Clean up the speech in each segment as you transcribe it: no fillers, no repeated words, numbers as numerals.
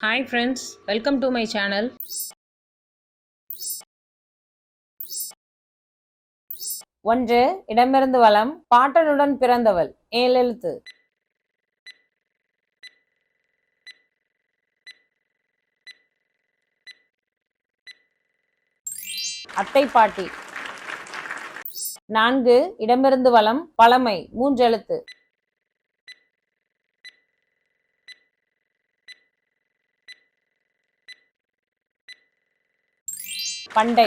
Hi friends, welcome to my channel. ஒன்று இடமிருந்து வலம் பாட்டனுடன் பிறந்தவள் ஏழெழுத்து. அத்தை பாட்டி. நான்கு இடமிருந்து வலம் பழமை மூன்றெழுத்து. பண்டை.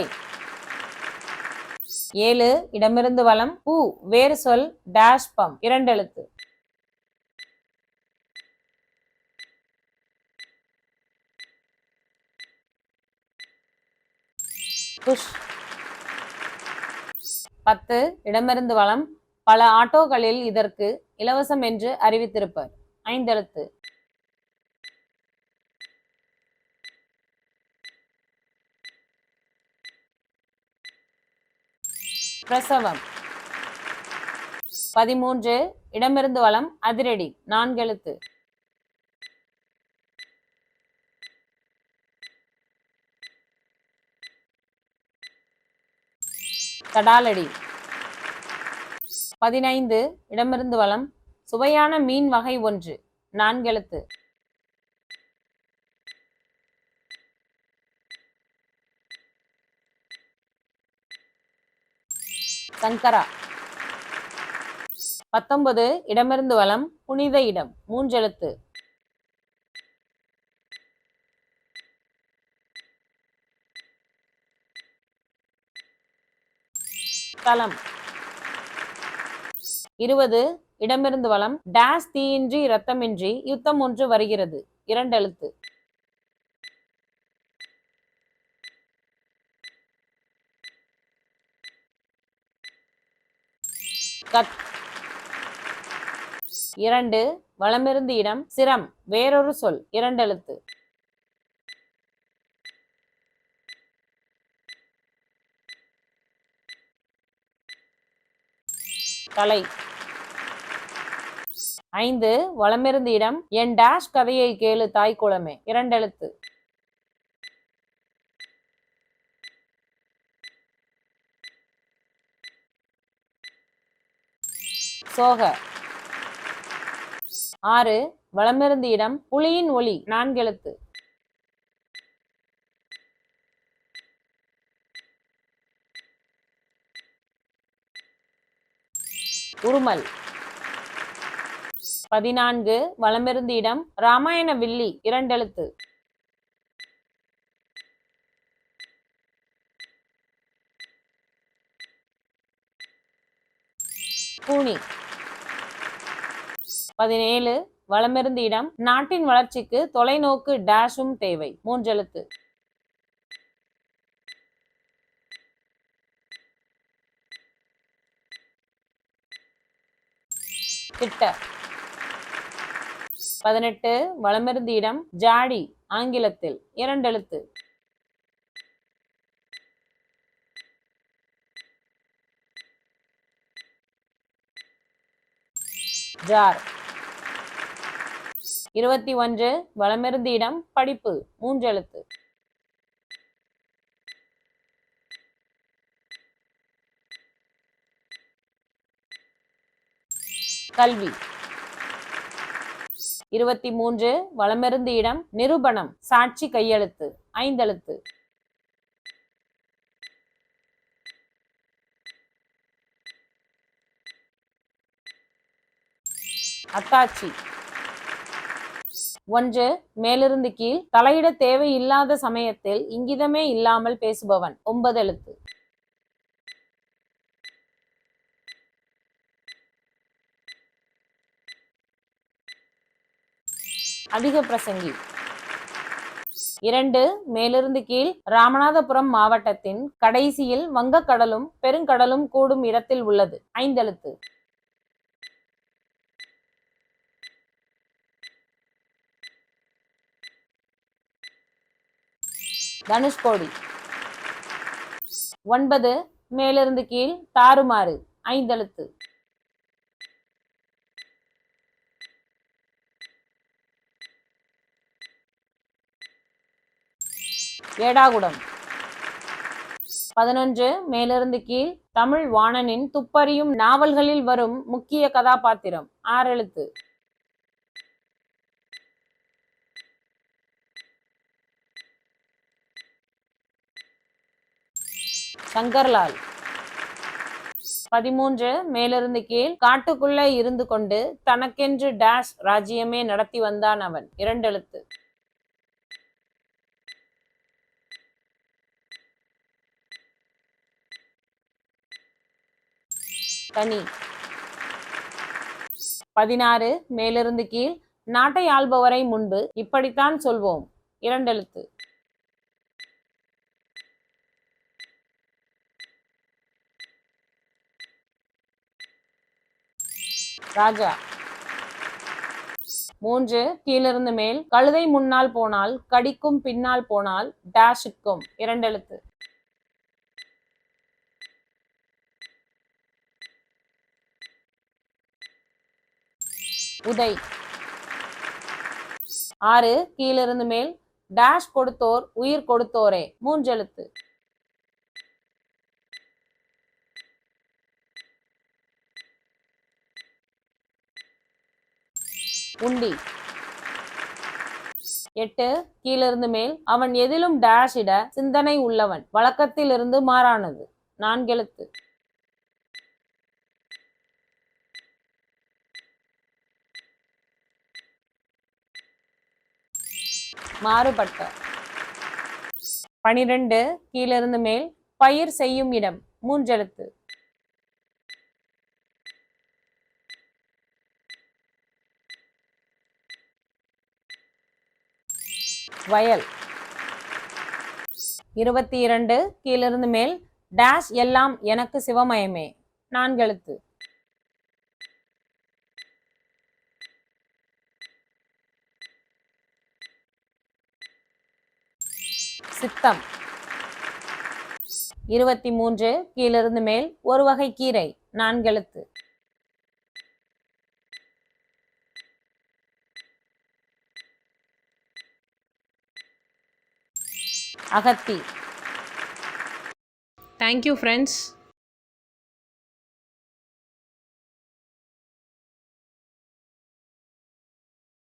ஏழு இடமிருந்து வலம் பூ வேறு சொல் டேஷ் பம் இரண்டெழுத்து. புஷ். பத்து இடமிருந்து வலம் பல ஆட்டோக்களில் இதற்கு இலவசம் என்று அறிவித்திருப்பர் ஐந்தெழுத்து. பிரசவம். 13 இடமிருந்து வலம் அதிரடி நான்கெழுத்து. தடாலடி. 15 இடமிருந்து வலம் சுவையான மீன் வகை ஒன்று நான்கெழுத்து. சங்கரா. 19 இடமிருந்து வலம் புனித இடம் மூன்றெழுத்து. தலம். 20 இடமிருந்து வலம் டேஸ் தீயின்றி இரத்தமின்றி யுத்தம் ஒன்று வருகிறது இரண்டெழுத்து. கத். 2 வலமிருந்து இடம் சிரம் வேறொரு சொல் இரண்டெழுத்து. கலை. 5 வலமிருந்து இடம் என் டேஷ் கதையை கேளு தாய் குளமே இரண்டெழுத்து. சோக. 6 வலமிருந்து இடம் புலியின் ஒளி நான்கெழுத்து. உருமல். 14 வலமிருந்து இடம் ராமாயண வில்லி இரண்டெழுத்து. பூனி. 17 வலமிருந்து இடம் நாட்டின் வளர்ச்சிக்கு தொலைநோக்கு டேஷும் தேவை மூன்றெழுத்து. திட்ட. 18 வலமிருந்து இடம் ஜாடி ஆங்கிலத்தில் இரண்டெழுத்து. ஜார். 21 வலமிருந்து இடம் படிப்பு மூன்றெழுத்து. கல்வி. 23 வலமிருந்து இடம் நிரூபணம் சாட்சி கையெழுத்து ஐந்தெழுத்து. அத்தாட்சி. 1 மேலிருந்து கீழ் தலையிட தேவை இல்லாத சமயத்தில் இங்கிதமே இல்லாமல் பேசுபவன் ஒன்பதெழுத்து. அதிக பிரசங்கி. 2 மேலிருந்து கீழ் ராமநாதபுரம் மாவட்டத்தின் கடைசியில் வங்கக்கடலும் பெருங்கடலும் கூடும் இடத்தில் உள்ளது ஐந்தெழுத்து. தனுஷ்கோடி. 9 மேலிருந்து கீழ் தாறுமாறு ஐந்தெழுத்து. ஏடாகுடம். 11 மேலிருந்து கீழ் தமிழ் வாணனின் துப்பறியும் நாவல்களில் வரும் முக்கிய கதாபாத்திரம். 6 எழுத்து. சங்கர்லால். 13 மேலிருந்து கீழ் காட்டுக்குள்ள இருந்து கொண்டு தனக்கென்று டேஷ் ராஜ்யமே நடத்தி வந்தான் அவன். 2 எழுத்து. கனி. 16 மேலிருந்து கீழ் நாட்டை ஆள்பவரை முன்பு இப்படித்தான் சொல்வோம். 2 எழுத்து. ராஜா. 3 கீழிருந்து மேல் கழுதை முன்னால் போனால் கடிக்கும் பின்னால் போனால் டேஷுக்கும். 2 எழுத்து. உதை. 6 கீழிருந்து மேல் டேஷ் கொடுத்தோர் உயிர் கொடுத்தோரே. 3 எழுத்து. உண்டி. 8 கீழிருந்து மேல் அவன் எதிலும் டேஷ் இட சிந்தனை உள்ளவன். வழக்கத்தில் இருந்து மாறானது. 4 எழுத்து. மாறுபட்ட. 12 கீழிருந்து மேல் பயிர் செய்யும் இடம். 3 எழுத்து. வயல். 22 கீழிருந்து மேல் டேஷ் எல்லாம் எனக்கு சிவமயமே. 4 எழுத்து. சித்தம். 23 கீழிருந்து மேல் ஒரு வகை கீரை. 4 எழுத்து. அகத்தி. Thank you friends.